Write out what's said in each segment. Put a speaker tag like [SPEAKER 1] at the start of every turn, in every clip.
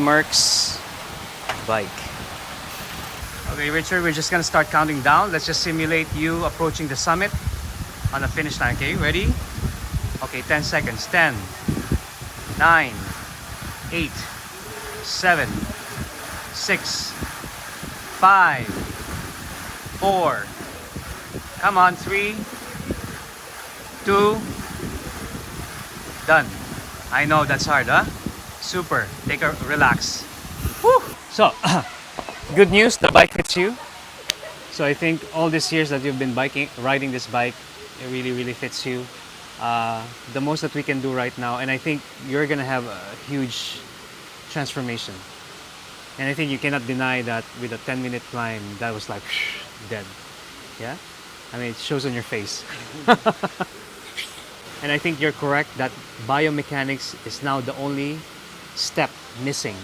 [SPEAKER 1] Merck's bike. Okay, Richard, we're just gonna start counting down. Let's just simulate you approaching the summit on the finish line. Okay, ready? Okay, 10 seconds. 10, 9, 8, 7, 6, 5, 4. Come on, 3, 2. Done. I know that's hard, huh? Super. Take a relax. Woo! So, good news, the bike fits you. So I think all these years that you've been riding this bike, it really fits you. The most that we can do right now, and I think you're gonna have a huge transformation. And I think you cannot deny that with a 10-minute climb, that was like dead. Yeah? I mean, it shows on your face. And I think you're correct that biomechanics is now the only step missing.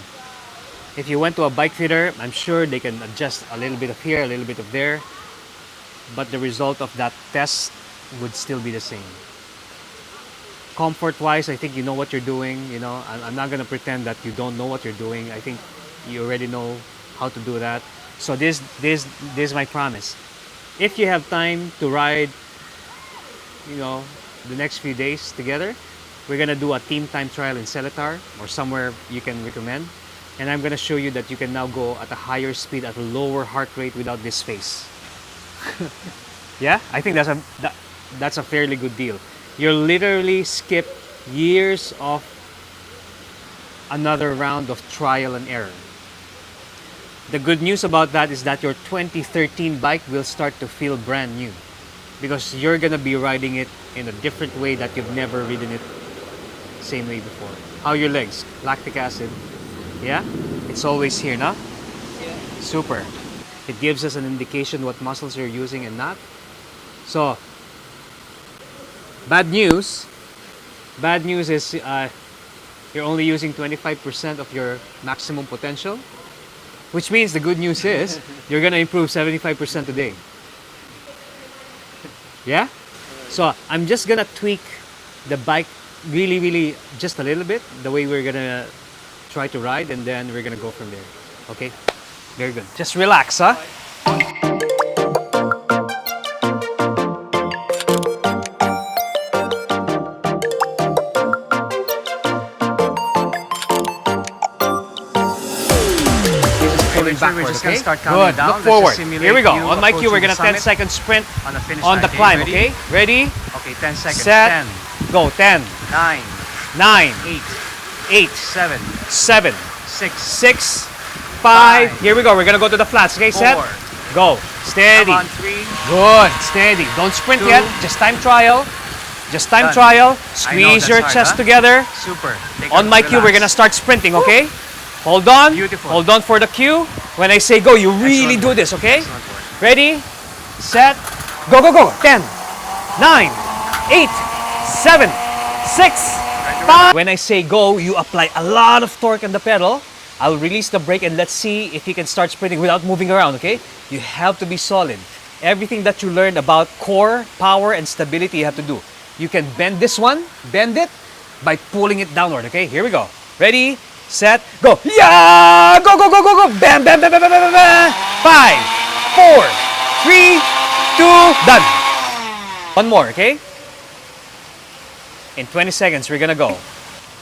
[SPEAKER 1] If you went to a bike fitter, I'm sure they can adjust a little bit of here, a little bit of there, but the result of that test would still be the same. Comfort-wise, I think you know what you're doing. You know, I'm not gonna pretend that you don't know what you're doing. I think you already know how to do that. So this is my promise. If you have time to ride, you know, the next few days together, we're gonna do a team time trial in Seletar or somewhere you can recommend. And I'm gonna show you that you can now go at a higher speed, at a lower heart rate without this face. Yeah, I think that's a fairly good deal. You literally skip years of another round of trial and error. The good news about that is that your 2013 bike will start to feel brand new because you're gonna be riding it in a different way that you've never ridden it same way before. How are your legs? Lactic acid? Yeah? It's always here, no?
[SPEAKER 2] Yeah.
[SPEAKER 1] Super. It gives us an indication what muscles you're using and not. So, bad news. Bad news is you're only using 25% of your maximum potential, which means the good news is you're gonna improve 75% today. Yeah? So I'm just gonna tweak the bike really just a little bit, the way we're gonna try to ride, and then we're gonna go from there. Okay? Very good. Just relax, huh? Backwards, we're just gonna start counting down. Look forward. Here we go. On my cue, we're gonna 10-second sprint on the climb. Okay? Ready?
[SPEAKER 2] Okay, 10 seconds.
[SPEAKER 1] Set.
[SPEAKER 2] 10,
[SPEAKER 1] Go. 10,
[SPEAKER 2] 9,
[SPEAKER 1] 9,
[SPEAKER 2] 8,
[SPEAKER 1] 8,
[SPEAKER 2] 7,
[SPEAKER 1] 7,
[SPEAKER 2] 6,
[SPEAKER 1] 6, 5. Here we go. We're gonna go to the flats. Okay, set.
[SPEAKER 2] 4.
[SPEAKER 1] Go. Steady.
[SPEAKER 2] Come on, 3.
[SPEAKER 1] Good. Steady. Don't sprint
[SPEAKER 2] 2.
[SPEAKER 1] yet. Just time trial. Just time
[SPEAKER 2] Done.
[SPEAKER 1] trial. Squeeze your
[SPEAKER 2] that's hard,
[SPEAKER 1] chest
[SPEAKER 2] huh?
[SPEAKER 1] together.
[SPEAKER 2] Super.
[SPEAKER 1] On my cue, we're gonna start sprinting. Okay? Hold on.
[SPEAKER 2] Beautiful.
[SPEAKER 1] Hold on for the cue. When I say go, you really do this. Okay? Ready? Set. Go, go, go. 10, 9, 8, 7, 6, 5. When I say go, you apply a lot of torque on the pedal. I'll release the brake and let's see if you can start sprinting without moving around, okay? You have to be solid. Everything that you learned about core, power, and stability you have to do. You can bend this one, bend it, by pulling it downward, okay? Here we go. Ready, set, go. Yeah! Go, go, go, go, go. Bam, bam, bam, bam, bam, bam, bam. 5, 4, 3, 2, done. One more, okay? In 20 seconds, we're gonna go.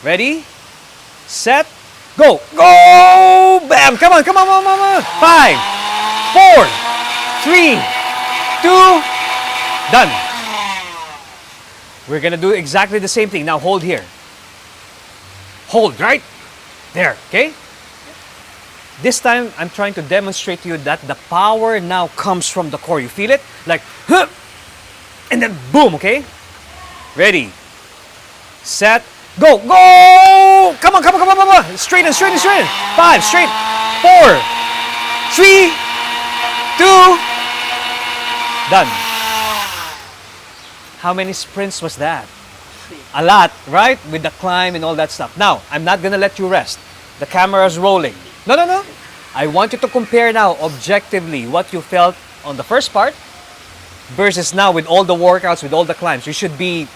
[SPEAKER 1] Ready, set, go. Go! Bam! Come on, come on, come on, come on. 5, 4, 3, 2, done. We're gonna do exactly the same thing. Now hold here. Hold, right? There, okay? This time, I'm trying to demonstrate to you that the power now comes from the core. You feel it? Like, huh, and then boom, okay? Ready, set, go, go! Come on, come on, come on, come on! Straighten, straighten, straighten. 5, straight. 4, 3, 2, done. How many sprints was that? A lot, right? With the climb and all that stuff. Now, I'm not gonna let you rest. The camera's rolling. No, no, no. I want you to compare now objectively what you felt on the first part versus now with all the workouts, with all the climbs. You should be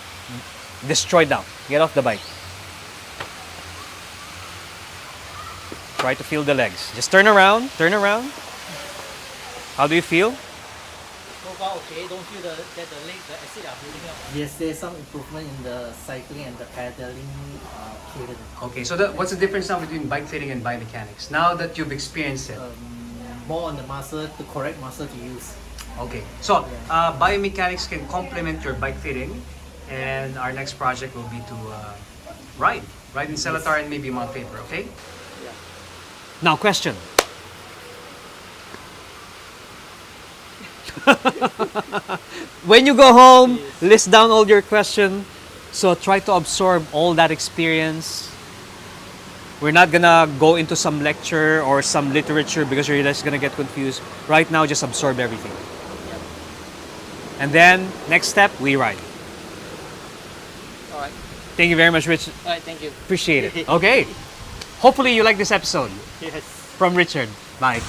[SPEAKER 1] destroyed now. Get off the bike. Try to feel the legs. Just turn around, turn around. How do you feel?
[SPEAKER 2] So far, okay. Don't feel that the legs, the acid are building up. Yes, there's some improvement in the cycling and the pedaling cadence.
[SPEAKER 1] Okay, so what's the difference now between bike fitting and biomechanics? Now that you've experienced it.
[SPEAKER 2] More on the muscle, the correct muscle to use.
[SPEAKER 1] Okay, so biomechanics can complement your bike fitting, and our next project will be to ride in Seletar and maybe Mount Faber, okay?
[SPEAKER 2] Yeah.
[SPEAKER 1] Now, question. When you go home, list down all your questions. So try to absorb all that experience. We're not gonna go into some lecture or some literature because you're just gonna get confused. Right now, just absorb everything. And then, next step, we ride.
[SPEAKER 2] All right.
[SPEAKER 1] Thank you very much, Rich.
[SPEAKER 2] All right, thank you.
[SPEAKER 1] Appreciate it. Okay. Hopefully you like this episode.
[SPEAKER 2] Yes.
[SPEAKER 1] From Richard. Bye.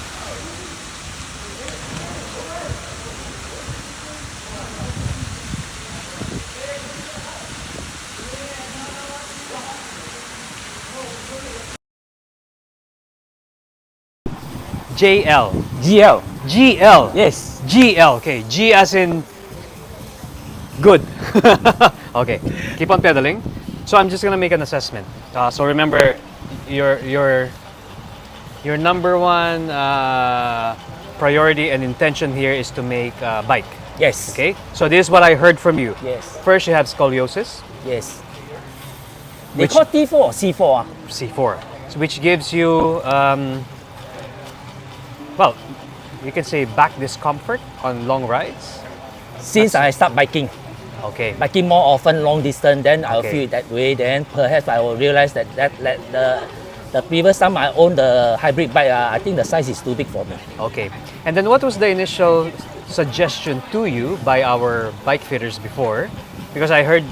[SPEAKER 1] JL.
[SPEAKER 3] GL.
[SPEAKER 1] GL.
[SPEAKER 3] Yes.
[SPEAKER 1] GL. Okay. G as in good. Okay. Keep on pedaling. So I'm just gonna make an assessment. So remember, your number one priority and intention here is to make a bike.
[SPEAKER 3] Yes.
[SPEAKER 1] Okay. So this is what I heard from you.
[SPEAKER 3] Yes.
[SPEAKER 1] First, you have scoliosis.
[SPEAKER 3] Yes. They
[SPEAKER 1] Which-
[SPEAKER 3] call T4 or C4.
[SPEAKER 1] C4, so which gives you, well, you can say back discomfort on long rides.
[SPEAKER 3] Since I start biking more often, long distance, then I'll
[SPEAKER 1] Okay.
[SPEAKER 3] feel it that way. Then perhaps I will realize that the previous time I owned the hybrid bike, I think the size is too big for me.
[SPEAKER 1] Okay. And then what was the initial suggestion to you by our bike fitters before? Because I heard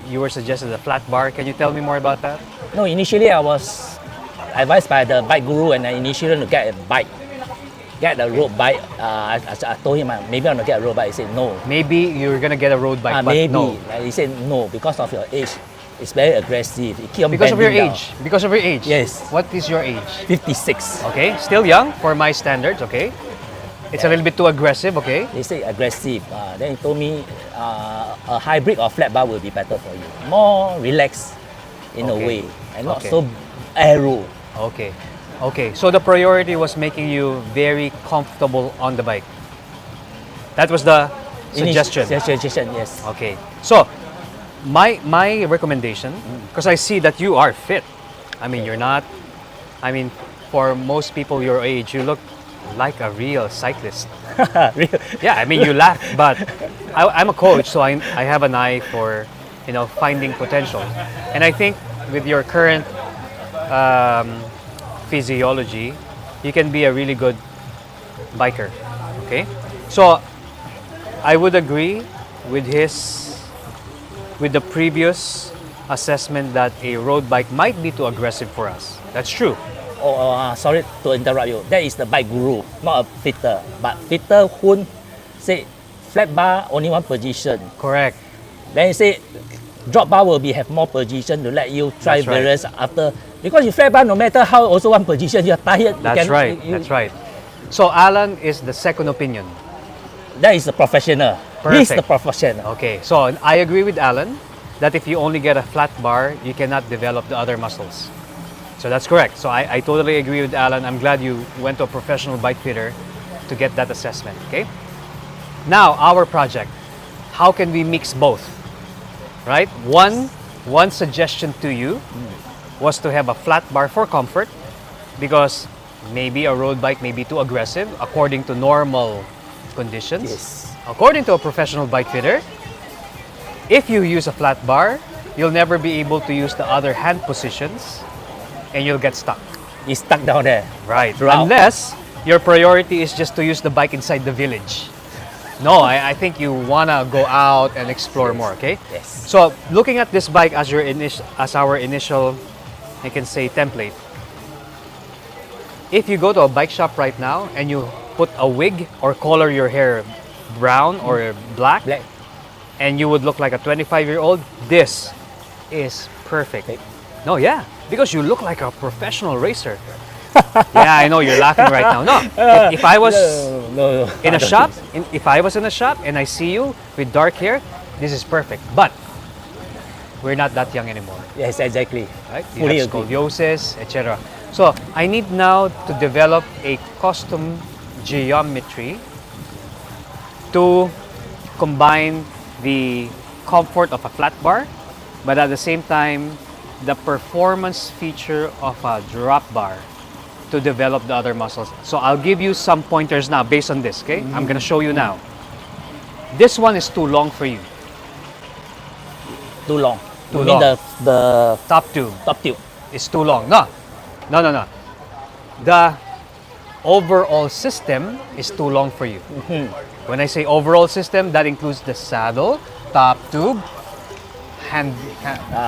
[SPEAKER 1] you were suggested a flat bar. Can you tell me more about that?
[SPEAKER 3] No, initially I was advised by the bike guru, and I initially to get a bike, get a road bike. I told him maybe I'm gonna get a road bike. He said no.
[SPEAKER 1] Maybe you're gonna get a road bike, but
[SPEAKER 3] Maybe.
[SPEAKER 1] no.
[SPEAKER 3] He said no because of your age. It's very aggressive. It keep on
[SPEAKER 1] Because of your
[SPEAKER 3] bending down.
[SPEAKER 1] age. Because of your age.
[SPEAKER 3] Yes.
[SPEAKER 1] What is your age?
[SPEAKER 3] 56.
[SPEAKER 1] Okay. Still young for my standards. Okay. It's a little bit too aggressive. Okay.
[SPEAKER 3] They say aggressive. Then he told me a hybrid or flat bar will be better for you. More relaxed in a
[SPEAKER 1] Okay.
[SPEAKER 3] way and not
[SPEAKER 1] Okay.
[SPEAKER 3] so aero.
[SPEAKER 1] Okay. Okay. So the priority was making you very comfortable on the bike. That was the suggestion.
[SPEAKER 3] Suggestion, yes.
[SPEAKER 1] Okay. So my recommendation, because I see that you are fit. I mean, you're not. I mean, for most people your age, you look like a real cyclist.
[SPEAKER 3] Real-
[SPEAKER 1] Yeah, I mean, you laugh, but I'm a coach, so I have an eye for, finding potential. And I think with your current physiology, you can be a really good biker. Okay, so I would agree with the previous assessment that a road bike might be too aggressive for us. That's true.
[SPEAKER 3] Sorry to interrupt you. That is the bike guru, not a fitter. But fitter who say flat bar only one position.
[SPEAKER 1] Correct.
[SPEAKER 3] Then he say drop bar will have more position to let you try
[SPEAKER 1] That's right.
[SPEAKER 3] various after. Because you flat bar, no matter how, also one position, you're tired.
[SPEAKER 1] That's right. That's right. So Alan is the second opinion.
[SPEAKER 3] That is the professional. He's the
[SPEAKER 1] Perfect.
[SPEAKER 3] professional.
[SPEAKER 1] Okay, so I agree with Alan that if you only get a flat bar, you cannot develop the other muscles. So that's correct. So I totally agree with Alan. I'm glad you went to a professional bike fitter to get that assessment. Okay. Now our project. How can we mix both? Right. One suggestion to you was to have a flat bar for comfort, because maybe a road bike may be too aggressive according to normal conditions.
[SPEAKER 3] Yes.
[SPEAKER 1] According to a professional bike fitter, if you use a flat bar, you'll never be able to use the other hand positions and you'll get stuck.
[SPEAKER 3] He's stuck down there.
[SPEAKER 1] Right.
[SPEAKER 3] Throughout.
[SPEAKER 1] Unless your priority is just to use the bike inside the village. No, I think you wanna go out and explore more, okay?
[SPEAKER 3] Yes.
[SPEAKER 1] So looking at this bike as our initial, I can say, template. If you go to a bike shop right now and you put a wig or color your hair brown or black,
[SPEAKER 3] Black.
[SPEAKER 1] and you would look like a 25-year-old, this is perfect. No, yeah, because you look like a professional racer. Yeah, I know you're laughing right now. No, if I was
[SPEAKER 3] no,
[SPEAKER 1] in
[SPEAKER 3] I
[SPEAKER 1] a
[SPEAKER 3] don't
[SPEAKER 1] shop,
[SPEAKER 3] think so.
[SPEAKER 1] if I was in a shop and I see you with dark hair, this is perfect. But we're not that young anymore,
[SPEAKER 3] Yes, exactly.
[SPEAKER 1] right? You
[SPEAKER 3] Fully
[SPEAKER 1] have
[SPEAKER 3] agree.
[SPEAKER 1] scoliosis, etc. So I need now to develop a custom geometry to combine the comfort of a flat bar, but at the same time, the performance feature of a drop bar to develop the other muscles. So I'll give you some pointers now based on this, okay? I'm gonna show you now. This one is too long for you.
[SPEAKER 3] Too long.
[SPEAKER 1] Too
[SPEAKER 3] You mean
[SPEAKER 1] long.
[SPEAKER 3] the
[SPEAKER 1] Top tube
[SPEAKER 3] top tube?
[SPEAKER 1] is too long. No, no, no, no. The overall system is too long for you. When I say overall system, that includes the saddle, top tube,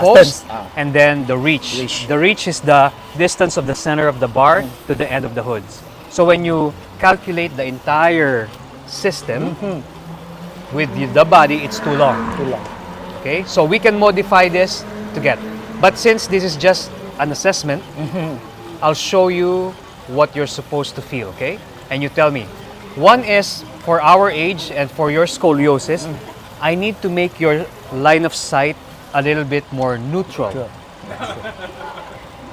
[SPEAKER 1] post,
[SPEAKER 3] Stance.
[SPEAKER 1] and then the reach.
[SPEAKER 3] Reach.
[SPEAKER 1] The reach is the distance of the center of the bar to the end of the hoods. So when you calculate the entire system with the body, it's too long.
[SPEAKER 3] Too long.
[SPEAKER 1] Okay, so we can modify this to get. But since this is just an assessment, I'll show you what you're supposed to feel, okay? And you tell me. One is for our age and for your scoliosis, I need to make your line of sight a little bit more neutral.
[SPEAKER 3] Sure.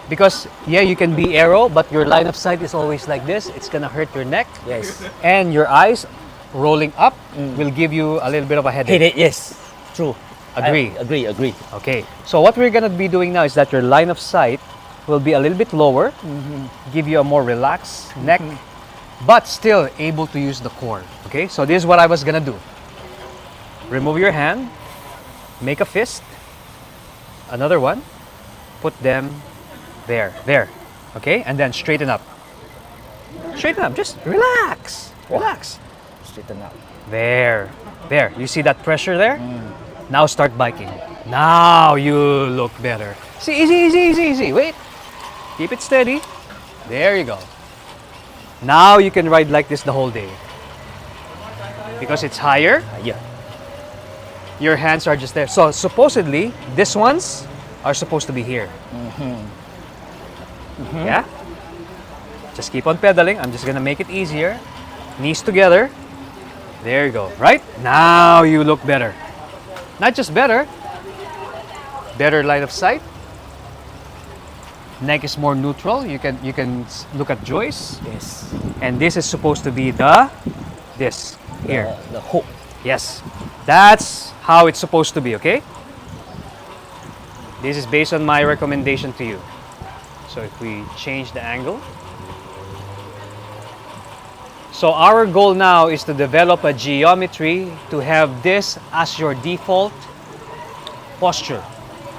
[SPEAKER 1] Because, yeah, you can be arrow, but your line of sight is always like this. It's gonna hurt your neck.
[SPEAKER 3] Yes.
[SPEAKER 1] And your eyes rolling up will give you a little bit of a headache.
[SPEAKER 3] Headache, yes. True.
[SPEAKER 1] Agree.
[SPEAKER 3] Agree.
[SPEAKER 1] Okay, so what we're gonna be doing now is that your line of sight will be a little bit lower, give you a more relaxed neck, but still able to use the core. Okay, so this is what I was gonna do. Remove your hand, make a fist, another one, put them there, okay, and then straighten up. Straighten up, just relax, relax.
[SPEAKER 3] Straighten up.
[SPEAKER 1] There. You see that pressure there? Now start biking. Now you look better. See, easy. Wait. Keep it steady. There you go. Now you can ride like this the whole day. Because it's higher,
[SPEAKER 3] Yeah.
[SPEAKER 1] your hands are just there. So supposedly, these ones are supposed to be here. Yeah? Just keep on pedaling. I'm just gonna make it easier. Knees together. There you go. Right? Now you look better. Not just better, better line of sight. Neck is more neutral. You can look at Joyce,
[SPEAKER 3] Yes.
[SPEAKER 1] and this is supposed to be this here.
[SPEAKER 3] The hook.
[SPEAKER 1] Yes, that's how it's supposed to be. Okay. This is based on my recommendation to you. So if we change the angle. So our goal now is to develop a geometry to have this as your default posture,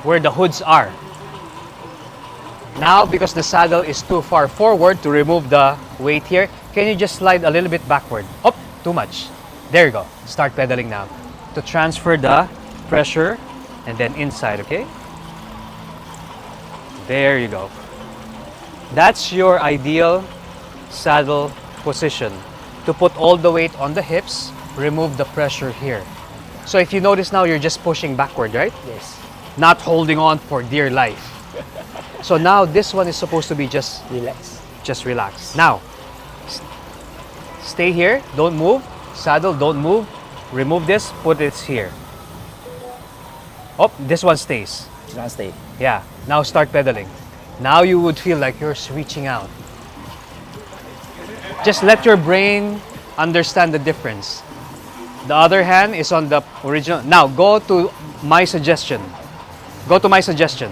[SPEAKER 1] where the hoods are. Now, because the saddle is too far forward to remove the weight here, can you just slide a little bit backward? Oh, too much. There you go. Start pedaling now to transfer the pressure and then inside, okay? There you go. That's your ideal saddle position. To put all the weight on the hips, remove the pressure here. So if you notice now, you're just pushing backward, right?
[SPEAKER 3] Yes.
[SPEAKER 1] Not holding on for dear life. So now this one is supposed to be just
[SPEAKER 3] Relax.
[SPEAKER 1] Now, stay here, don't move. Saddle, don't move. Remove this, put it here. Oh, this one stays.
[SPEAKER 3] Do not stay.
[SPEAKER 1] Yeah, now start pedaling. Now you would feel like you're reaching out. Just let your brain understand the difference. The other hand is on the original. Now go to my suggestion. Go to my suggestion.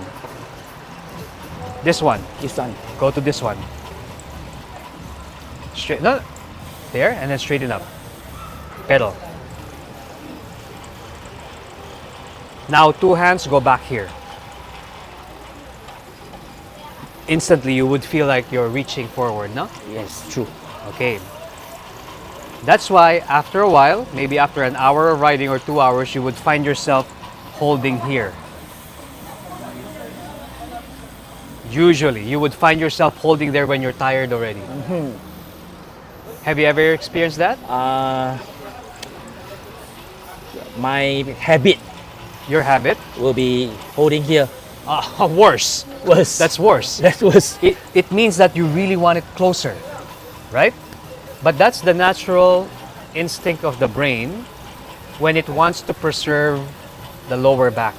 [SPEAKER 1] This one.
[SPEAKER 3] This one.
[SPEAKER 1] Go to this one. Straight, no, there, and then straighten up. Pedal. Now two hands go back here. Instantly you would feel like you're reaching forward, no?
[SPEAKER 3] Yes, true.
[SPEAKER 1] Okay. That's why after a while, maybe after an hour of riding or 2 hours, you would find yourself holding here. Usually, you would find yourself holding there when you're tired already. Have you ever experienced that?
[SPEAKER 3] My habit
[SPEAKER 1] Your habit?
[SPEAKER 3] will be holding here
[SPEAKER 1] Worse.
[SPEAKER 3] Worse.
[SPEAKER 1] That's worse.
[SPEAKER 3] That's worse.
[SPEAKER 1] It means that you really want it closer, right? But that's the natural instinct of the brain when it wants to preserve the lower back.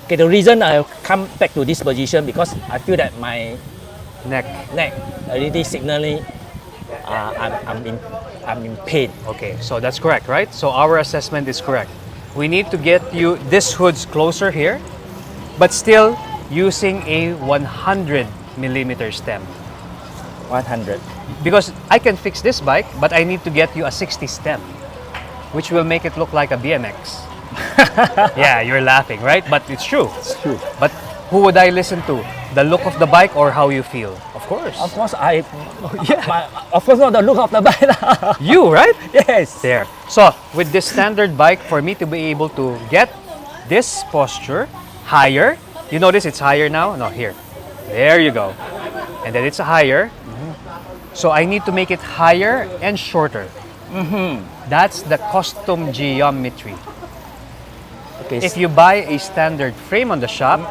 [SPEAKER 3] Okay, the reason I come back to this position because I feel that my
[SPEAKER 1] Neck.
[SPEAKER 3] neck already signaling I'm in pain.
[SPEAKER 1] Okay, so that's correct, right? So our assessment is correct. We need to get you this hood's closer here, but still using a 100 millimeter stem.
[SPEAKER 3] 100.
[SPEAKER 1] Because I can fix this bike, but I need to get you a 60 stem, which will make it look like a BMX. Yeah, you're laughing, right? But it's true.
[SPEAKER 3] It's true.
[SPEAKER 1] But who would I listen to? The look of the bike or how you feel? Of course.
[SPEAKER 3] Of course,
[SPEAKER 1] Yeah.
[SPEAKER 3] of course, not the look of the bike. lah.
[SPEAKER 1] You, right?
[SPEAKER 3] Yes.
[SPEAKER 1] There. So, with this standard bike, for me to be able to get this posture higher, you notice it's higher now? No, here. There you go. And then it's higher. So, I need to make it higher and shorter. That's the custom geometry.
[SPEAKER 3] Okay.
[SPEAKER 1] If you buy a standard frame on the shop,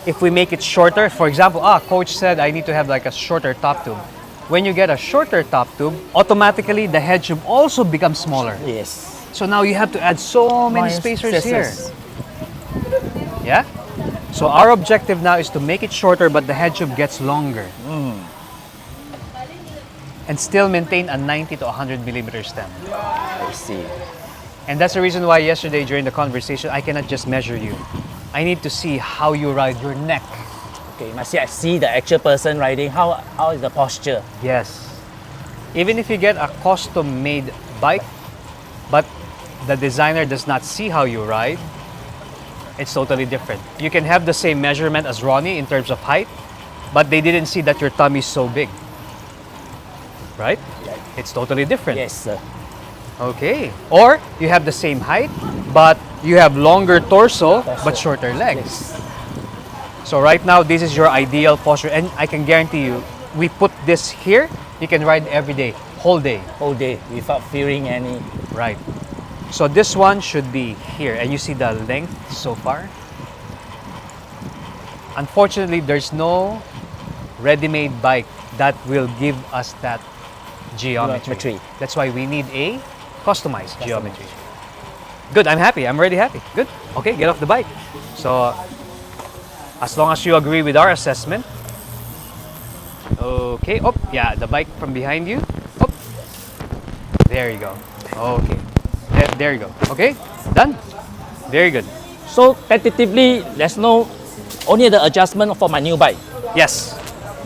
[SPEAKER 1] if we make it shorter, for example, coach said I need to have like a shorter top tube. When you get a shorter top tube, automatically the head tube also becomes smaller.
[SPEAKER 3] Yes.
[SPEAKER 1] So now you have to add so many spacers here. Yeah? So our objective now is to make it shorter, but the head tube gets longer. And still maintain a 90 to 100 millimeter stem.
[SPEAKER 3] I see.
[SPEAKER 1] And that's the reason why yesterday during the conversation, I cannot just measure you. I need to see how you ride your neck.
[SPEAKER 3] Okay, must see the actual person riding. How is the posture?
[SPEAKER 1] Yes. Even if you get a custom-made bike, but the designer does not see how you ride, it's totally different. You can have the same measurement as Ronnie in terms of height, but they didn't see that your tummy is so big. Right? It's totally different.
[SPEAKER 3] Yes, sir.
[SPEAKER 1] Okay. Or you have the same height, but you have longer torso, but shorter legs.
[SPEAKER 3] Yes.
[SPEAKER 1] So right now, this is your ideal posture. And I can guarantee you, we put this here, you can ride every day, whole day.
[SPEAKER 3] Whole day without feeling any.
[SPEAKER 1] Right. So this one should be here. And you see the length so far? Unfortunately, there's no ready-made bike that will give us that geometry. That's why we need a customized geometry. Good, I'm happy. I'm already happy. Good. Okay, get off the bike. So, as long as you agree with our assessment. Okay. Oh, yeah, the bike from behind you. Oh. There you go. Okay. There you go. Okay, done. Very good.
[SPEAKER 3] So tentatively, there's no only the adjustment for my new bike
[SPEAKER 1] Yes.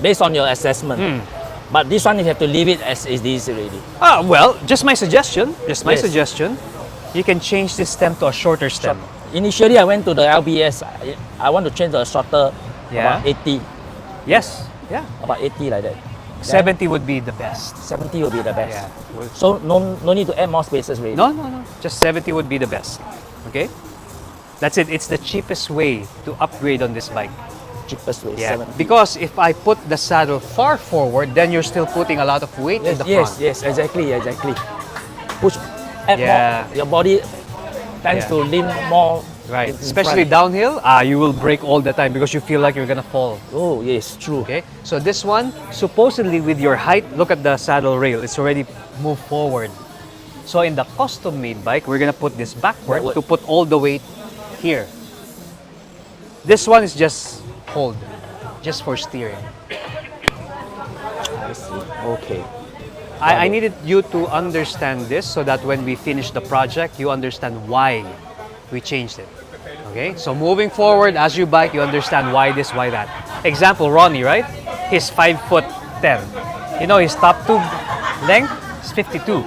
[SPEAKER 3] based on your assessment. But this one you have to leave it as it is already.
[SPEAKER 1] Well, just my suggestion. Just my
[SPEAKER 3] Yes.
[SPEAKER 1] suggestion. You can change this stem to a shorter stem.
[SPEAKER 3] Initially, I went to the LBS. I want to change the shorter,
[SPEAKER 1] Yeah.
[SPEAKER 3] about 80,
[SPEAKER 1] Yes. Yeah.
[SPEAKER 3] about 80 like that.
[SPEAKER 1] 70 would be the best.
[SPEAKER 3] 70 will be the best.
[SPEAKER 1] Yeah.
[SPEAKER 3] So no need to add more spaces really.
[SPEAKER 1] No. Just 70 would be the best. Okay? That's it. It's the cheapest way to upgrade on this bike.
[SPEAKER 3] Cheapest way.
[SPEAKER 1] Yeah.
[SPEAKER 3] 70.
[SPEAKER 1] Because if I put the saddle far forward, then you're still putting a lot of weight in the front.
[SPEAKER 3] Yes, exactly. Push, add
[SPEAKER 1] Yeah.
[SPEAKER 3] more. Your body tends
[SPEAKER 1] Yeah.
[SPEAKER 3] to lean more.
[SPEAKER 1] Right.
[SPEAKER 3] in
[SPEAKER 1] Especially
[SPEAKER 3] front.
[SPEAKER 1] downhill, you will brake all the time because you feel like you're gonna fall.
[SPEAKER 3] Oh yes, true.
[SPEAKER 1] Okay? So this one, supposedly with your height, look at the saddle rail. It's already moved forward. So in the custom-made bike, we're gonna put this backward
[SPEAKER 3] Backward.
[SPEAKER 1] to put all the weight here. This one is just hold, just for steering.
[SPEAKER 3] I see. Okay.
[SPEAKER 1] I needed you to understand this so that when we finish the project, you understand why we changed it. Okay? So moving forward, as you bike, you understand why this, why that. Example, Ronnie, right? He's 5'10". You know, his top tube length is 52.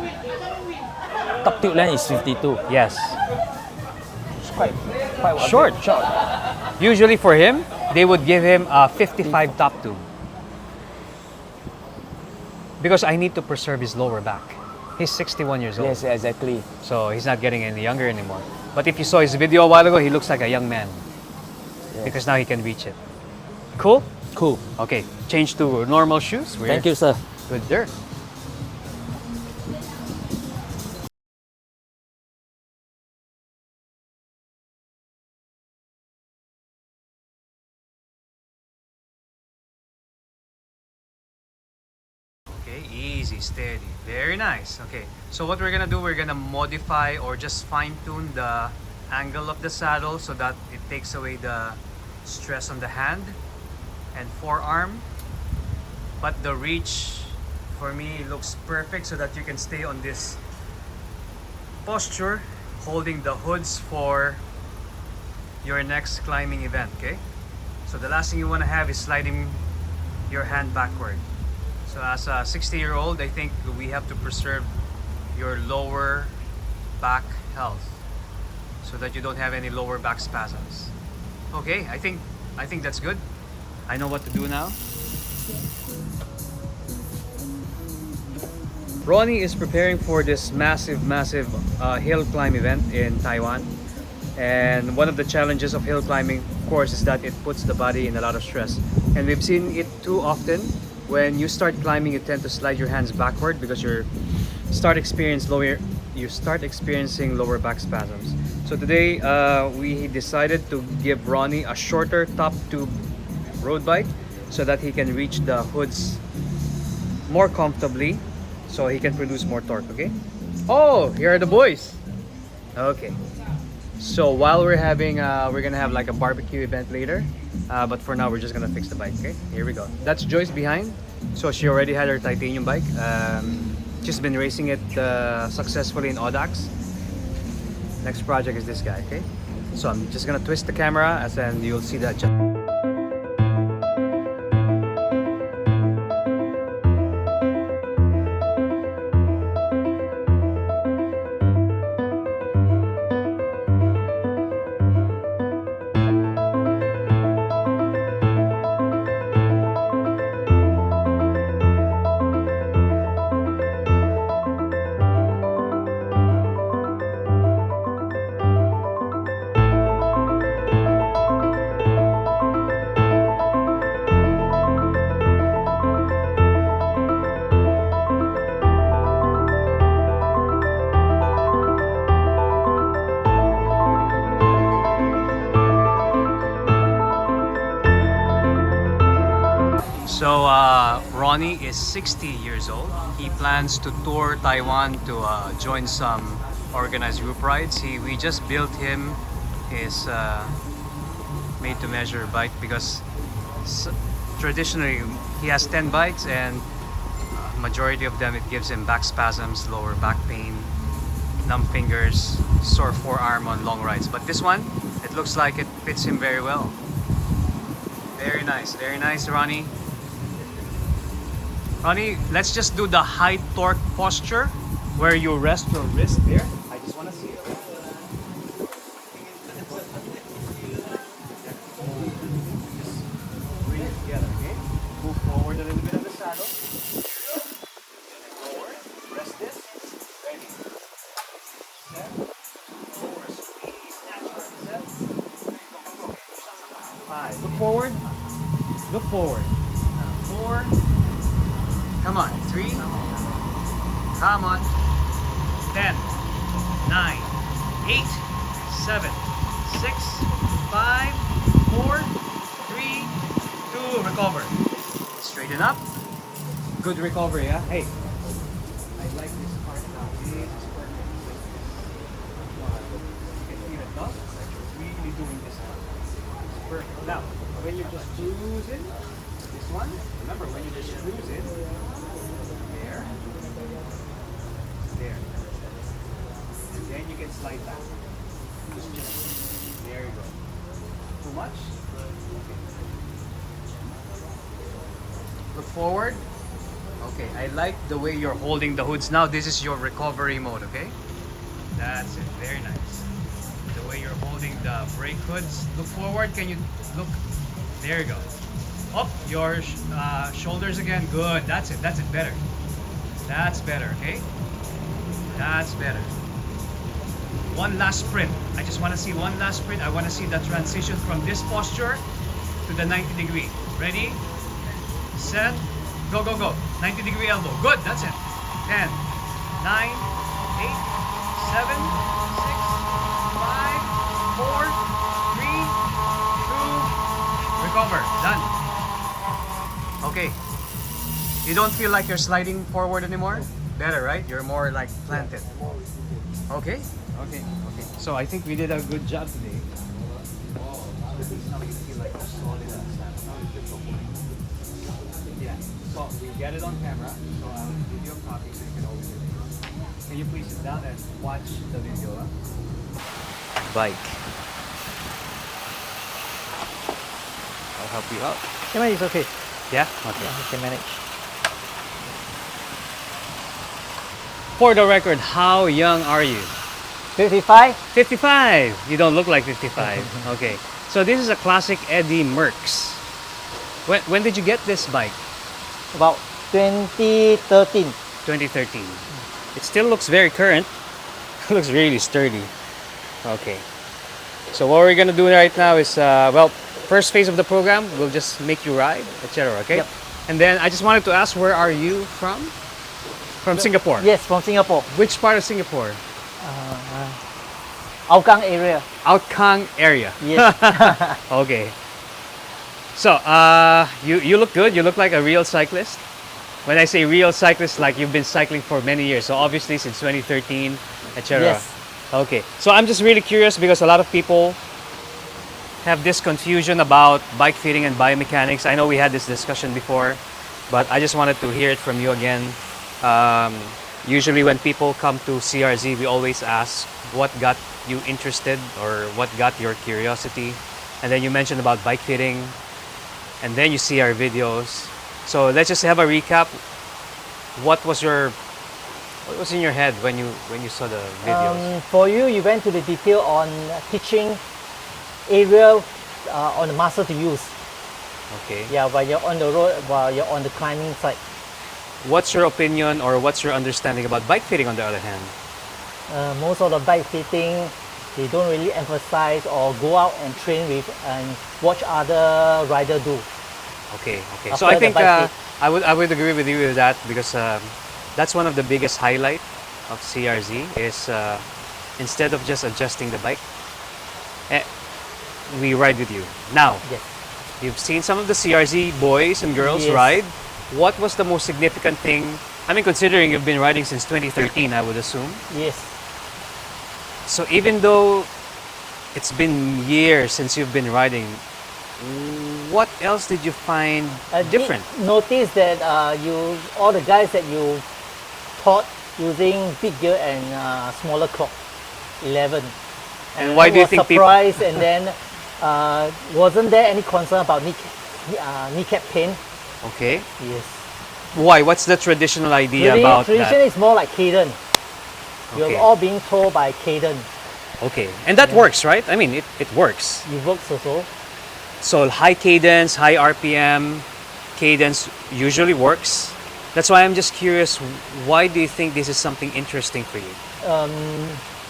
[SPEAKER 3] Top tube length is 52.
[SPEAKER 1] Yes.
[SPEAKER 3] It's quite
[SPEAKER 1] Short. Usually for him, they would give him a 55 top tube. Because I need to preserve his lower back. He's 61 years old.
[SPEAKER 3] Yes, exactly.
[SPEAKER 1] So he's not getting any younger anymore. But if you saw his video a while ago, he looks like a young man.
[SPEAKER 3] Yes.
[SPEAKER 1] Because now he can reach it. Cool?
[SPEAKER 3] Cool.
[SPEAKER 1] Okay, change to normal shoes.
[SPEAKER 3] Thank you, sir.
[SPEAKER 1] Good there. Easy, steady. Very nice. Okay, so what we're gonna do, we're gonna modify or just fine-tune the angle of the saddle so that it takes away the stress on the hand and forearm. But the reach for me looks perfect so that you can stay on this posture holding the hoods for your next climbing event. Okay, so the last thing you want to have is sliding your hand backward. So as a 60-year-old, I think we have to preserve your lower back health so that you don't have any lower back spasms. Okay, I think that's good. I know what to do now. Ronnie is preparing for this massive hill climb event in Taiwan. And one of the challenges of hill climbing, of course, is that it puts the body in a lot of stress. And we've seen it too often. When you start climbing, you tend to slide your hands backward because you start experiencing lower back spasms. So today we decided to give Ronnie a shorter top tube road bike so that he can reach the hoods more comfortably, so he can produce more torque. Okay. Oh, here are the boys. Okay. So while we're gonna have like a barbecue event later, but for now we're just gonna fix the bike. Okay, here we go. That's Joyce behind. So she already had her titanium bike. She's been racing it successfully in Audax. Next project is this guy. Okay, so I'm just gonna twist the camera, and then you'll see that. So Ronnie is 60 years old. He plans to tour Taiwan to join some organized group rides. We just built him his made-to-measure bike because traditionally he has 10 bikes and majority of them it gives him back spasms, lower back pain, numb fingers, sore forearm on long rides. But this one, it looks like it fits him very well. Very nice, Ronnie. Ronnie, let's just do the high torque posture where you rest your wrist there. I just want to see it. Just bring it together, okay? Move forward a little bit of the saddle. Forward. Rest this. Ready. Set. Forward. Squeeze. Natural. Set. Go. 5. Look forward. Look forward. 4. Come on, 3. Come on. 10, 9, 8, 7, 6, 5, 4, 3, 2. Recover. Straighten up. Good recovery, yeah? Hey, I like this part now. This is perfect. You can feel it, no? It's like you're really doing this now. It's perfect. Now, when you're just cruising, this one, remember when you just cruise it, there, and then you can slide back. Just there you go. Too much? Okay. Look forward. Okay, I like the way you're holding the hoods now. This is your recovery mode, okay? That's it, very nice. The way you're holding the brake hoods. Look forward, can you look? There you go. Up your shoulders again. Good, that's it, better. That's better, okay? That's better. One last sprint. I just want to see one last sprint. I want to see the transition from this posture to the 90 degree. Ready? Set. Go. 90 degree elbow. Good, that's it. 10, 9, 8, 7, 6, 5, 4, 3, 2, recover. Done. Okay. You don't feel like you're sliding forward anymore? Better, right? You're more like planted. Okay. Okay. Okay. So I think we did a good job today. Now you feel like you're solid as that. Yeah. So we get it on camera. So I'll give you a copy so you can always review. Can you please sit down and watch the video? Huh? Bike. I'll help you out.
[SPEAKER 2] Yeah, it's okay.
[SPEAKER 1] Yeah? Okay.
[SPEAKER 2] You can manage.
[SPEAKER 1] For the record, how young are you?
[SPEAKER 2] 55?
[SPEAKER 1] 55. You don't look like 55. Okay. So this is a classic Eddie Merckx. When did you get this bike?
[SPEAKER 2] About 2013.
[SPEAKER 1] 2013. It still looks very current. Looks really sturdy. Okay. So what we're gonna do right now is, well, first phase of the program, we'll just make you ride, etc. Okay.
[SPEAKER 2] Yep.
[SPEAKER 1] And then I just wanted to ask, where are you from? From Singapore.
[SPEAKER 2] Yes, from Singapore.
[SPEAKER 1] Which part of Singapore?
[SPEAKER 2] Hougang area.
[SPEAKER 1] Outkang area.
[SPEAKER 2] Yes.
[SPEAKER 1] Okay. So, you look good. You look like a real cyclist. When I say real cyclist, like you've been cycling for many years. So obviously since 2013, etc.
[SPEAKER 2] Yes.
[SPEAKER 1] Okay. So I'm just really curious because a lot of people have this confusion about bike fitting and biomechanics. I know we had this discussion before, but I just wanted to hear it from you again. Usually when people come to CRZ, we always ask what got you interested or what got your curiosity. And then you mentioned about bike fitting, and then you see our videos. So let's just have a recap. What was in your head when you saw the videos?
[SPEAKER 2] For you, you went to the detail on teaching area on the muscle to use.
[SPEAKER 1] Okay.
[SPEAKER 2] Yeah, while you're on the road, while you're on the climbing side.
[SPEAKER 1] What's your opinion or what's your understanding about bike fitting on the other hand?
[SPEAKER 2] Most of the bike fitting, they don't really emphasize or go out and train with and watch other riders do.
[SPEAKER 1] Okay, okay. So
[SPEAKER 2] After
[SPEAKER 1] I
[SPEAKER 2] the
[SPEAKER 1] think
[SPEAKER 2] bike fit.
[SPEAKER 1] I would agree with you with that because that's one of the biggest highlight of CRZ is instead of just adjusting the bike, we ride with you. Now,
[SPEAKER 2] Yes.
[SPEAKER 1] you've seen some of the CRZ boys and girls
[SPEAKER 2] Yes.
[SPEAKER 1] ride. What was the most significant thing? I mean, considering you've been riding since 2013, I would assume.
[SPEAKER 2] Yes.
[SPEAKER 1] So even though it's been years since you've been riding, what else did you find different?
[SPEAKER 2] Notice that all the guys that you taught using big gear and smaller clock, 11.
[SPEAKER 1] And why
[SPEAKER 2] I
[SPEAKER 1] do you
[SPEAKER 2] was
[SPEAKER 1] think people?
[SPEAKER 2] surprised, and then wasn't there any concern about kneecap pain?
[SPEAKER 1] Okay.
[SPEAKER 2] Yes.
[SPEAKER 1] Why? What's the traditional idea about
[SPEAKER 2] Tradition
[SPEAKER 1] that?
[SPEAKER 2] is more like cadence.
[SPEAKER 1] Okay.
[SPEAKER 2] You're all being told by cadence.
[SPEAKER 1] Okay, and that works, right? I mean, it works.
[SPEAKER 2] It works also.
[SPEAKER 1] So high cadence, high RPM, cadence usually works. That's why I'm just curious. Why do you think this is something interesting for you?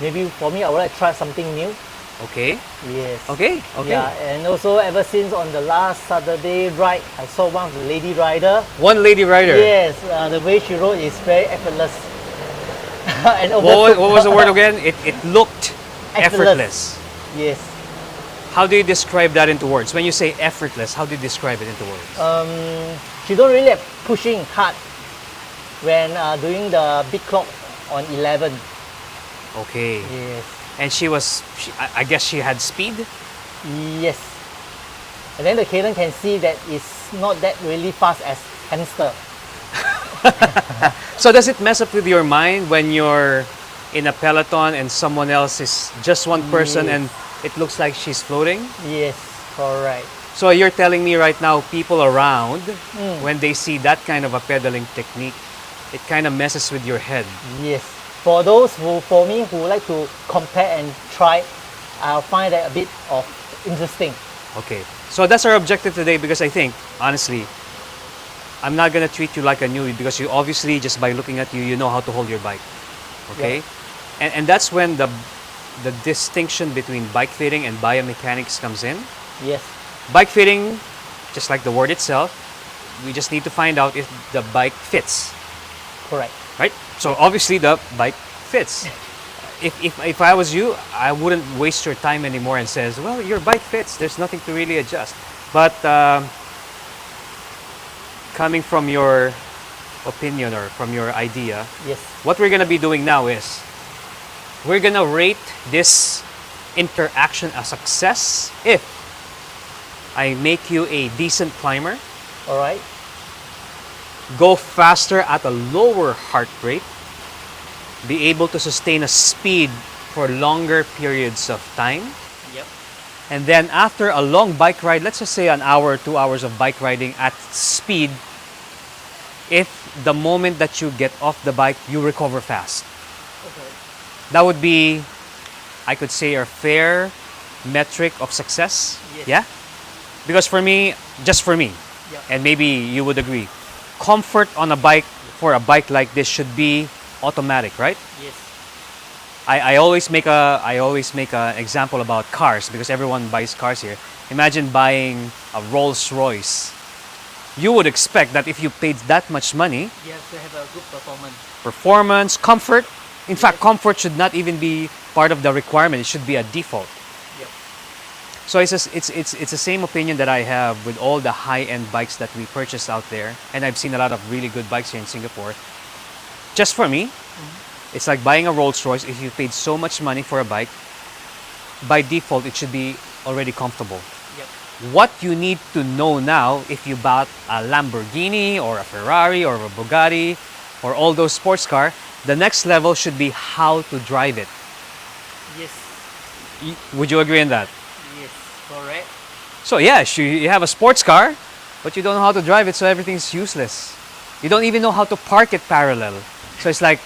[SPEAKER 2] Maybe for me, I would like to try something new.
[SPEAKER 1] Okay.
[SPEAKER 2] Yes.
[SPEAKER 1] Okay. Okay.
[SPEAKER 2] Yeah, and also ever since on the last Saturday ride, I saw one of the lady rider.
[SPEAKER 1] One lady rider.
[SPEAKER 2] Yes, the way she rode is very effortless. And
[SPEAKER 1] What was the word again? It looked effortless.
[SPEAKER 2] Yes.
[SPEAKER 1] How do you describe that into words? When you say effortless, how do you describe it into words?
[SPEAKER 2] She don't really have pushing hard when doing the big clock on 11.
[SPEAKER 1] Okay.
[SPEAKER 2] Yes.
[SPEAKER 1] And I guess she had speed?
[SPEAKER 2] Yes. And then the cadence can see that it's not that really fast as hamster.
[SPEAKER 1] So does it mess up with your mind when you're in a peloton and someone else is just one person
[SPEAKER 2] Yes.
[SPEAKER 1] and it looks like she's floating?
[SPEAKER 2] Yes, correct.
[SPEAKER 1] So you're telling me right now people around, when they see that kind of a pedaling technique, it kind of messes with your head.
[SPEAKER 2] Yes. For those for me who like to compare and try, I'll find that a bit of interesting.
[SPEAKER 1] Okay. So that's our objective today because I think, honestly, I'm not going to treat you like a newbie because you obviously, just by looking at you, you know how to hold your bike. Okay? And that's when the distinction between bike fitting and biomechanics comes in.
[SPEAKER 2] Yes.
[SPEAKER 1] Bike fitting, just like the word itself, we just need to find out if the bike fits,
[SPEAKER 2] Correct.
[SPEAKER 1] right? So obviously the bike fits. If I was you, I wouldn't waste your time anymore and says, well, your bike fits. There's nothing to really adjust. But coming from your opinion or from your idea,
[SPEAKER 2] Yes.
[SPEAKER 1] what we're gonna be doing now is we're gonna rate this interaction a success if I make you a decent climber,
[SPEAKER 2] All right.
[SPEAKER 1] go faster at a lower heart rate, be able to sustain a speed for longer periods of time,
[SPEAKER 2] Yep.
[SPEAKER 1] and then after a long bike ride, let's just say an hour, 2 hours of bike riding at speed, if the moment that you get off the bike, you recover fast.
[SPEAKER 2] Okay.
[SPEAKER 1] That would be, I could say, a fair metric of success.
[SPEAKER 2] Yes.
[SPEAKER 1] Yeah? Because for me, just for me,
[SPEAKER 2] Yeah.
[SPEAKER 1] and maybe you would agree, comfort on a bike for a bike like this should be automatic, right?
[SPEAKER 2] Yes.
[SPEAKER 1] I always make an example about cars because everyone buys cars here. Imagine buying a Rolls Royce. You would expect that if you paid that much money,
[SPEAKER 2] You have to have a good performance.
[SPEAKER 1] performance, comfort. In fact, comfort should not even be part of the requirement. It should be a default.
[SPEAKER 2] Yep.
[SPEAKER 1] So it's the same opinion that I have with all the high-end bikes that we purchase out there, and I've seen a lot of really good bikes here in Singapore. Just for me, it's like buying a Rolls Royce. If you paid so much money for a bike, by default it should be already comfortable.
[SPEAKER 2] Yep.
[SPEAKER 1] What you need to know now, if you bought a Lamborghini or a Ferrari or a Bugatti or all those sports car, the next level should be how to drive it.
[SPEAKER 2] Yes.
[SPEAKER 1] Would you agree on that?
[SPEAKER 2] Yes. Correct.
[SPEAKER 1] So yes, you have a sports car, but you don't know how to drive it, so everything's useless. You don't even know how to park it parallel. So it's like,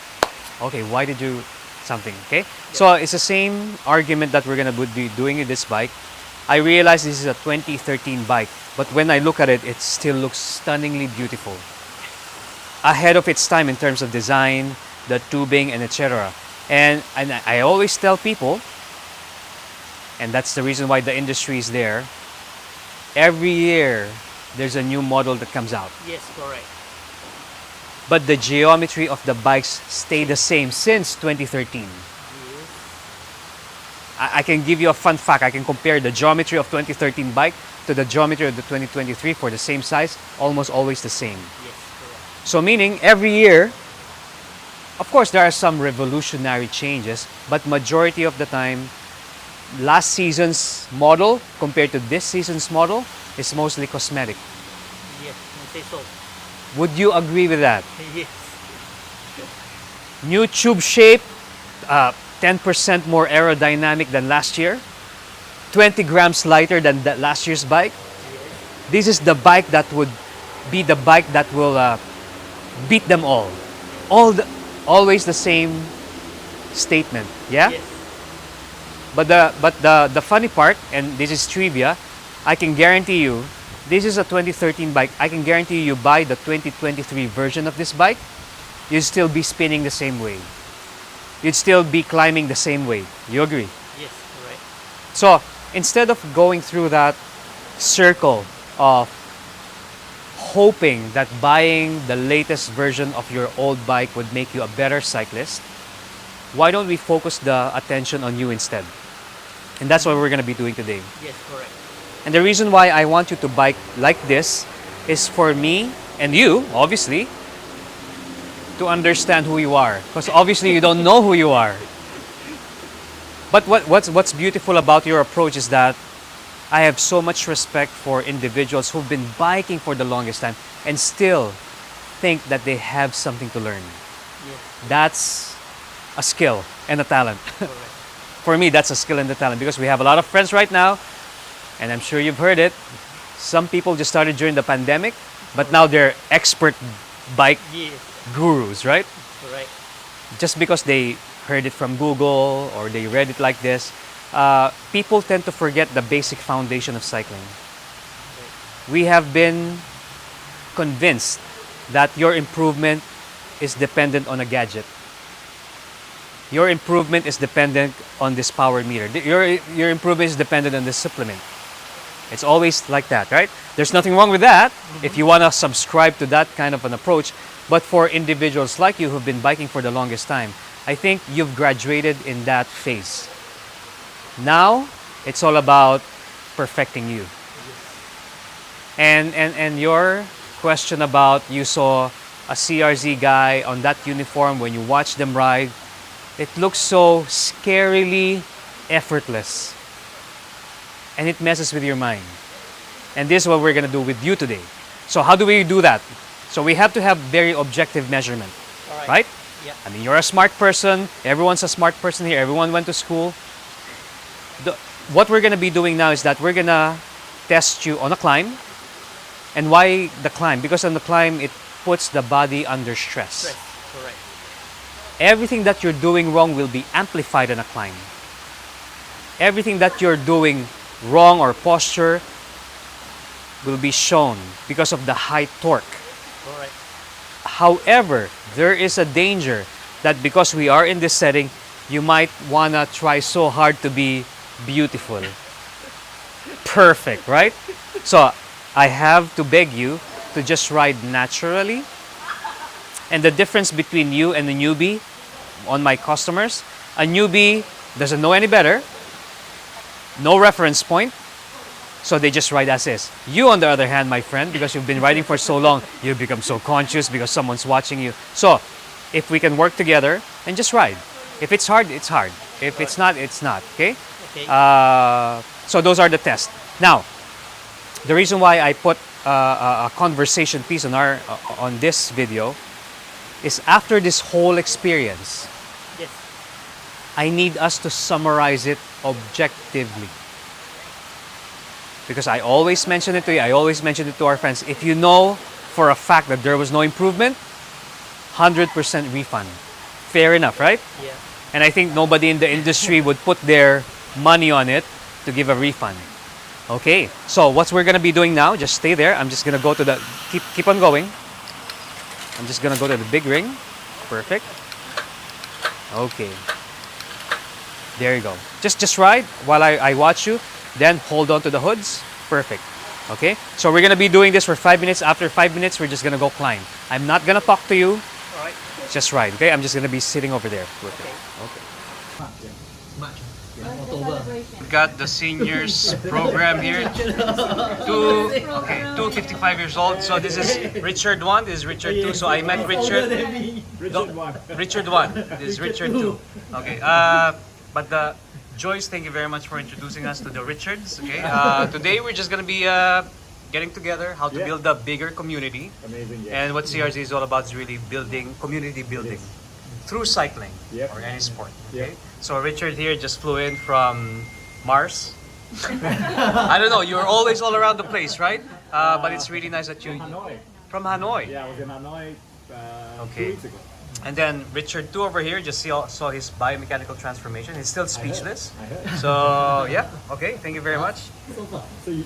[SPEAKER 1] okay, why did you something, okay? So it's the same argument that we're gonna be doing with this bike. I realize this is a 2013 bike, but when I look at it, it still looks stunningly beautiful. Ahead of its time in terms of design, the tubing, and etc. And I always tell people, and that's the reason why the industry is there, every year there's a new model that comes out.
[SPEAKER 2] Yes. Correct.
[SPEAKER 1] But the geometry of the bikes stay the same since 2013.
[SPEAKER 2] Yes.
[SPEAKER 1] I can give you a fun fact. I can compare the geometry of 2013 bike to the geometry of the 2023 for the same size, almost always the same.
[SPEAKER 2] Yes. Correct.
[SPEAKER 1] So meaning every year, of course there are some revolutionary changes, but majority of the time, last season's model compared to this season's model is mostly cosmetic.
[SPEAKER 2] Yes. I say so.
[SPEAKER 1] Would you agree with that?
[SPEAKER 2] Yes.
[SPEAKER 1] New tube shape, 10% more aerodynamic than last year, 20 grams lighter than that last year's bike. This is the bike that would be the bike that will beat them all. Always the same statement, yeah?
[SPEAKER 2] Yes.
[SPEAKER 1] But the funny part, and this is trivia, I can guarantee you, this is a 2013 bike. I can guarantee you buy the 2023 version of this bike, you'd still be spinning the same way. You'd still be climbing the same way. You agree?
[SPEAKER 2] Yes. Correct.
[SPEAKER 1] So instead of going through that circle of hoping that buying the latest version of your old bike would make you a better cyclist, why don't we focus the attention on you instead? And that's what we're going to be doing today.
[SPEAKER 2] Yes. Correct.
[SPEAKER 1] And the reason why I want you to bike like this is for me and you, obviously, to understand who you are. Because obviously you don't know who you are. But what's beautiful about your approach is that I have so much respect for individuals who've been biking for the longest time and still think that they have something to learn.
[SPEAKER 2] Yes.
[SPEAKER 1] That's a skill and a talent.
[SPEAKER 2] Correct.
[SPEAKER 1] For me, that's a skill and a talent because we have a lot of friends right now, and I'm sure you've heard it. Some people just started during the pandemic, but now they're expert bike
[SPEAKER 2] Yes.
[SPEAKER 1] gurus, right?
[SPEAKER 2] Correct.
[SPEAKER 1] Just because they heard it from Google or they read it like this, people tend to forget the basic foundation of cycling. We have been convinced that your improvement is dependent on a gadget. Your improvement is dependent on this power meter. Your improvement is dependent on this supplement. It's always like that, right? There's nothing wrong with that if you want to subscribe to that kind of an approach. But for individuals like you who've been biking for the longest time, I think you've graduated in that phase. Now, it's all about perfecting you. And your question about you saw a CRZ guy on that uniform, when you watch them ride, it looks so scarily effortless. And it messes with your mind. And this is what we're going to do with you today. So how do we do that? So we have to have very objective measurement,
[SPEAKER 2] All
[SPEAKER 1] right?
[SPEAKER 2] Yeah.
[SPEAKER 1] I mean, you're a smart person. Everyone's a smart person here. Everyone went to school. What we're going to be doing now is that we're going to test you on a climb. And why the climb? Because on the climb, it puts the body under stress.
[SPEAKER 2] Right. Correct.
[SPEAKER 1] Everything that you're doing wrong will be amplified on a climb. Everything that you're doing wrong or posture will be shown because of the high torque.
[SPEAKER 2] Correct.
[SPEAKER 1] However, there is a danger that because we are in this setting, you might wanna try so hard to be beautiful. Perfect, right? So I have to beg you to just ride naturally. And the difference between you and a newbie on my customers, a newbie doesn't know any better, no reference point, so they just ride as is. You, on the other hand, my friend, because you've been riding for so long, you become so conscious because someone's watching you. So, if we can work together and just ride. If it's hard, it's hard. If it's not, it's not. Okay?
[SPEAKER 2] Okay.
[SPEAKER 1] So those are the tests. Now, the reason why I put a conversation piece on this video is after this whole experience,
[SPEAKER 2] Yes.
[SPEAKER 1] I need us to summarize it objectively. Because I always mention it to you, I always mention it to our friends. If you know for a fact that there was no improvement, 100% refund. Fair enough, right?
[SPEAKER 2] Yeah.
[SPEAKER 1] And I think nobody in the industry would put their money on it to give a refund. Okay, so what we're gonna be doing now, just stay there. I'm just gonna go to the, keep on going. I'm just gonna go to the big ring. Perfect. Okay. There you go. Just ride while I watch you. Then hold on to the hoods. Perfect. Okay? So we're gonna be doing this for 5 minutes. After 5 minutes, we're just gonna go climb. I'm not gonna talk to you.
[SPEAKER 2] All right.
[SPEAKER 1] Just ride. Okay? I'm just gonna be sitting over there. Perfect. Okay.
[SPEAKER 2] Much. October.
[SPEAKER 1] We got the seniors program here. Two 55 years old. So this is Richard 1, this is Richard 2. So I met Richard. Richard 1. This is Richard 2. Okay. But Joyce, thank you very much for introducing us to the Richards. Okay. Today we're just gonna be getting together how to build a bigger community.
[SPEAKER 4] Amazing, yeah.
[SPEAKER 1] And what CRZ is all about is really building community building through cycling
[SPEAKER 4] Yep.
[SPEAKER 1] or any sport.
[SPEAKER 4] Yep.
[SPEAKER 1] Okay. So Richard here just flew in from Mars. I don't know. You're always all around the place, right? But it's really nice that you
[SPEAKER 4] Hanoi.
[SPEAKER 1] from Hanoi.
[SPEAKER 4] Yeah, I was in Hanoi
[SPEAKER 1] Okay.
[SPEAKER 4] 2 weeks ago.
[SPEAKER 1] And then Richard 2 over here just saw his biomechanical transformation. He's still speechless.
[SPEAKER 4] I heard.
[SPEAKER 1] So yeah, okay. Thank you very much.
[SPEAKER 4] So you,